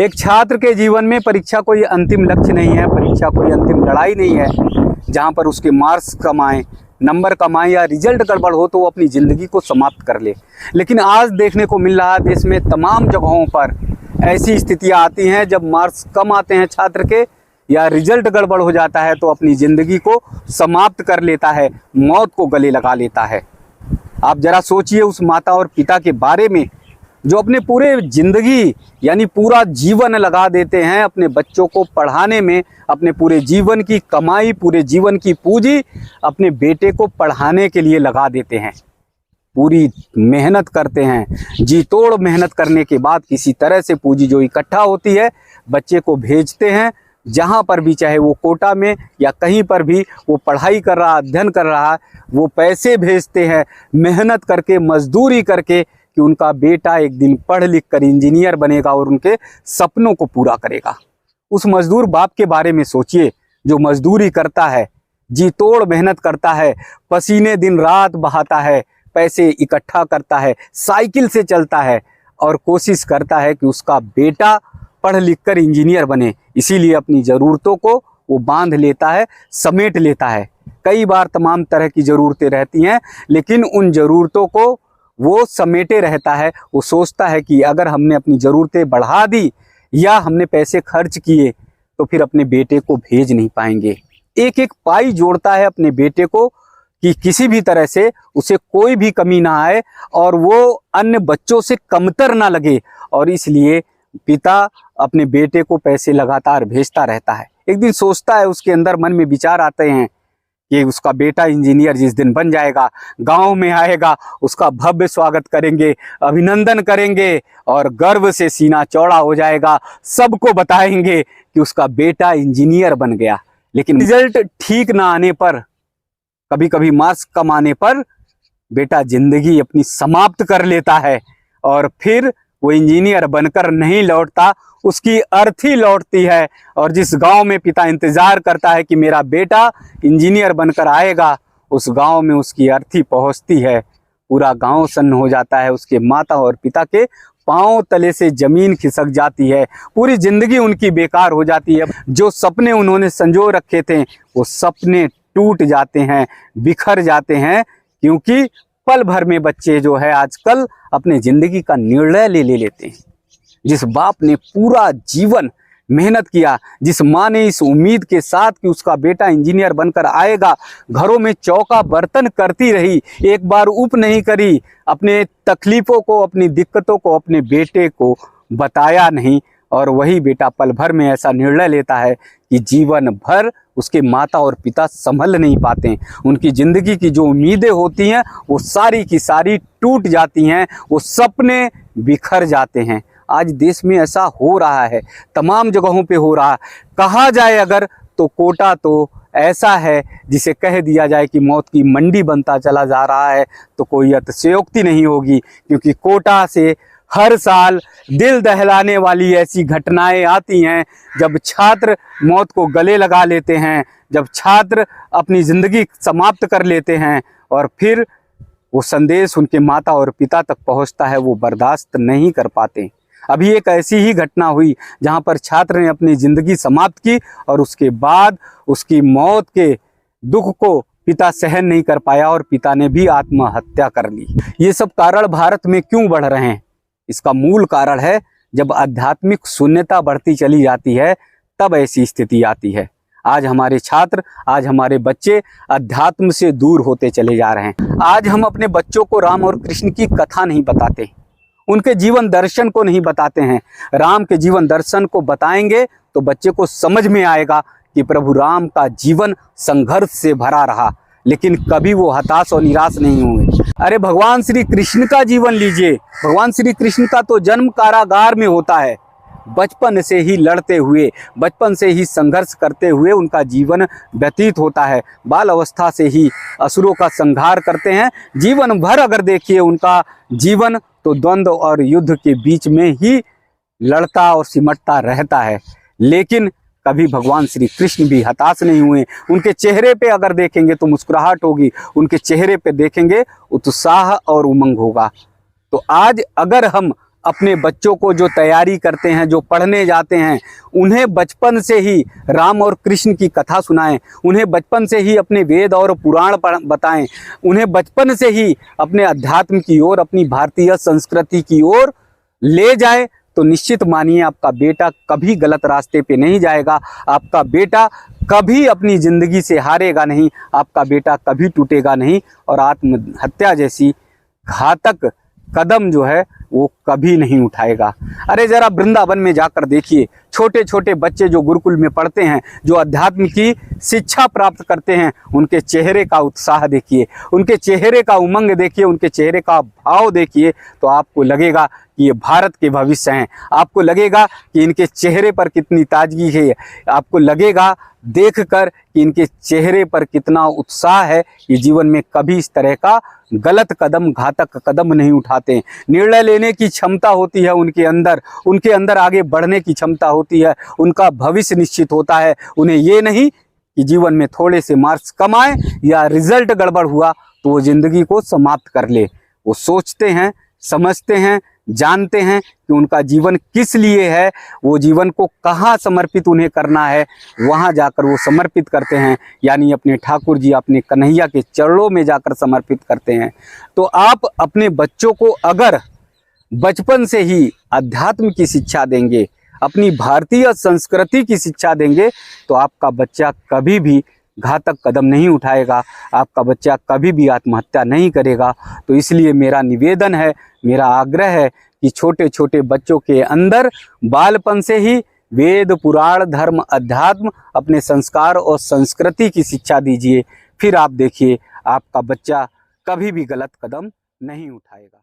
एक छात्र के जीवन में परीक्षा कोई अंतिम लक्ष्य नहीं है, परीक्षा कोई अंतिम लड़ाई नहीं है जहां पर उसके मार्क्स कम आए, नंबर कम आए या रिजल्ट गड़बड़ हो तो वो अपनी ज़िंदगी को समाप्त कर ले। लेकिन आज देखने को मिल रहा है देश में तमाम जगहों पर ऐसी स्थितियां आती हैं जब मार्क्स कम आते हैं छात्र के या रिजल्ट गड़बड़ हो जाता है तो अपनी ज़िंदगी को समाप्त कर लेता है, मौत को गले लगा लेता है। आप ज़रा सोचिए उस माता और पिता के बारे में जो अपने पूरे ज़िंदगी यानी पूरा जीवन लगा देते हैं अपने बच्चों को पढ़ाने में, अपने पूरे जीवन की कमाई, पूरे जीवन की पूंजी अपने बेटे को पढ़ाने के लिए लगा देते हैं, पूरी मेहनत करते हैं, जी तोड़ मेहनत करने के बाद किसी तरह से पूंजी जो इकट्ठा होती है बच्चे को भेजते हैं जहाँ पर भी, चाहे वो कोटा में या कहीं पर भी वो पढ़ाई कर रहा, अध्ययन कर रहा है, वो पैसे भेजते हैं मेहनत करके, मजदूरी करके कि उनका बेटा एक दिन पढ़ लिख कर इंजीनियर बनेगा और उनके सपनों को पूरा करेगा। उस मजदूर बाप के बारे में सोचिए जो मजदूरी करता है, जी तोड़ मेहनत करता है, पसीने दिन रात बहाता है, पैसे इकट्ठा करता है, साइकिल से चलता है और कोशिश करता है कि उसका बेटा पढ़ लिख कर इंजीनियर बने। इसीलिए अपनी ज़रूरतों को वो बांध लेता है, समेट लेता है। कई बार तमाम तरह की ज़रूरतें रहती हैं लेकिन उन ज़रूरतों को वो समेटे रहता है। वो सोचता है कि अगर हमने अपनी ज़रूरतें बढ़ा दी या हमने पैसे खर्च किए तो फिर अपने बेटे को भेज नहीं पाएंगे। एक एक पाई जोड़ता है अपने बेटे को कि किसी भी तरह से उसे कोई भी कमी ना आए और वो अन्य बच्चों से कमतर ना लगे, और इसलिए पिता अपने बेटे को पैसे लगातार भेजता रहता है। एक दिन सोचता है, उसके अंदर मन में विचार आते हैं कि उसका बेटा इंजीनियर जिस दिन बन जाएगा, गांव में आएगा, उसका भव्य स्वागत करेंगे, अभिनंदन करेंगे और गर्व से सीना चौड़ा हो जाएगा, सबको बताएंगे कि उसका बेटा इंजीनियर बन गया। लेकिन रिजल्ट ठीक ना आने पर, कभी कभी मार्क्स कम आने पर बेटा जिंदगी अपनी समाप्त कर लेता है और फिर वो इंजीनियर बनकर नहीं लौटता, उसकी अर्थी लौटती है। और जिस गांव में पिता इंतजार करता है कि मेरा बेटा इंजीनियर बनकर आएगा, उस गांव में उसकी अर्थी पहुंचती है, पूरा गांव सन्न हो जाता है, उसके माता और पिता के पांव तले से जमीन खिसक जाती है, पूरी जिंदगी उनकी बेकार हो जाती है। जो सपने उन्होंने संजो रखे थे वो सपने टूट जाते हैं, बिखर जाते हैं, क्योंकि पल भर में बच्चे जो है आजकल अपने ज़िंदगी का निर्णय ले लेते हैं। जिस बाप ने पूरा जीवन मेहनत किया, जिस माँ ने इस उम्मीद के साथ कि उसका बेटा इंजीनियर बनकर आएगा, घरों में चौका बर्तन करती रही, एक बार ऊप नहीं करी, अपने तकलीफ़ों को, अपनी दिक्कतों को अपने बेटे को बताया नहीं, और वही बेटा पल भर में ऐसा निर्णय लेता है कि जीवन भर उसके माता और पिता संभल नहीं पाते। उनकी ज़िंदगी की जो उम्मीदें होती हैं वो सारी की सारी टूट जाती हैं, वो सपने बिखर जाते हैं। आज देश में ऐसा हो रहा है, तमाम जगहों पे हो रहा है। कहा जाए अगर तो कोटा तो ऐसा है जिसे कह दिया जाए कि मौत की मंडी बनता चला जा रहा है तो कोई अतिशयोक्ति नहीं होगी, क्योंकि कोटा से हर साल दिल दहलाने वाली ऐसी घटनाएं आती हैं जब छात्र मौत को गले लगा लेते हैं, जब छात्र अपनी ज़िंदगी समाप्त कर लेते हैं और फिर वो संदेश उनके माता और पिता तक पहुंचता है, वो बर्दाश्त नहीं कर पाते। अभी एक ऐसी ही घटना हुई जहां पर छात्र ने अपनी ज़िंदगी समाप्त की और उसके बाद उसकी मौत के दुख को पिता सहन नहीं कर पाया और पिता ने भी आत्महत्या कर ली। ये सब कारण भारत में क्यों बढ़ रहे हैं? इसका मूल कारण है जब आध्यात्मिक शून्यता बढ़ती चली जाती है तब ऐसी स्थिति आती है। आज हमारे छात्र, आज हमारे बच्चे अध्यात्म से दूर होते चले जा रहे हैं। आज हम अपने बच्चों को राम और कृष्ण की कथा नहीं बताते, उनके जीवन दर्शन को नहीं बताते हैं। राम के जीवन दर्शन को बताएंगे तो बच्चे को समझ में आएगा कि प्रभु राम का जीवन संघर्ष से भरा रहा, लेकिन कभी वो हताश और निराश नहीं हुए। अरे भगवान श्री कृष्ण का जीवन लीजिए, भगवान श्री कृष्ण का तो जन्म कारागार में होता है। बचपन से ही लड़ते हुए, बचपन से ही संघर्ष करते हुए उनका जीवन व्यतीत होता है। बाल अवस्था से ही असुरों का संहार करते हैं। जीवन भर अगर देखिए उनका जीवन तो द्वंद्व और युद्ध के बीच में ही लड़ता और सिमटता रहता है, लेकिन कभी भगवान श्री कृष्ण भी हताश नहीं हुए। उनके चेहरे पे अगर देखेंगे तो मुस्कुराहट होगी, उनके चेहरे पे देखेंगे उत्साह और उमंग होगा। तो आज अगर हम अपने बच्चों को जो तैयारी करते हैं, जो पढ़ने जाते हैं, उन्हें बचपन से ही राम और कृष्ण की कथा सुनाएं, उन्हें बचपन से ही अपने वेद और पुराण बताएं, उन्हें बचपन से ही अपने अध्यात्म की ओर, अपनी भारतीय संस्कृति की ओर ले जाए, तो निश्चित मानिए आपका बेटा कभी गलत रास्ते पे नहीं जाएगा, आपका बेटा कभी अपनी ज़िंदगी से हारेगा नहीं, आपका बेटा कभी टूटेगा नहीं और आत्महत्या जैसी घातक कदम जो है वो कभी नहीं उठाएगा। अरे ज़रा वृंदावन में जाकर देखिए, छोटे छोटे बच्चे जो गुरुकुल में पढ़ते हैं, जो अध्यात्म की शिक्षा प्राप्त करते हैं, उनके चेहरे का उत्साह देखिए, उनके चेहरे का उमंग देखिए, उनके चेहरे का भाव देखिए, तो आपको लगेगा कि ये भारत के भविष्य हैं। आपको लगेगा कि इनके चेहरे पर कितनी ताजगी है, आपको लगेगा देखकर कि इनके चेहरे पर कितना उत्साह है। ये जीवन में कभी इस तरह का गलत कदम, घातक कदम नहीं उठाते। निर्णय लेने की क्षमता होती है उनके अंदर आगे बढ़ने की क्षमता होती है, उनका भविष्य निश्चित होता है। उन्हें ये नहीं कि जीवन में थोड़े से मार्क्स कम आए या रिजल्ट गड़बड़ हुआ तो वो ज़िंदगी को समाप्त कर ले। वो सोचते हैं, समझते हैं, जानते हैं कि उनका जीवन किस लिए है, वो जीवन को कहाँ समर्पित उन्हें करना है, वहाँ जाकर वो समर्पित करते हैं, यानी अपने ठाकुर जी, अपने कन्हैया के चरणों में जाकर समर्पित करते हैं। तो आप अपने बच्चों को अगर बचपन से ही अध्यात्म की शिक्षा देंगे, अपनी भारतीय संस्कृति की शिक्षा देंगे, तो आपका बच्चा कभी भी घातक कदम नहीं उठाएगा, आपका बच्चा कभी भी आत्महत्या नहीं करेगा। तो इसलिए मेरा निवेदन है, मेरा आग्रह है कि छोटे छोटे बच्चों के अंदर बालपन से ही वेद, पुराण, धर्म, अध्यात्म, अपने संस्कार और संस्कृति की शिक्षा दीजिए। फिर आप देखिए आपका बच्चा कभी भी गलत कदम नहीं उठाएगा।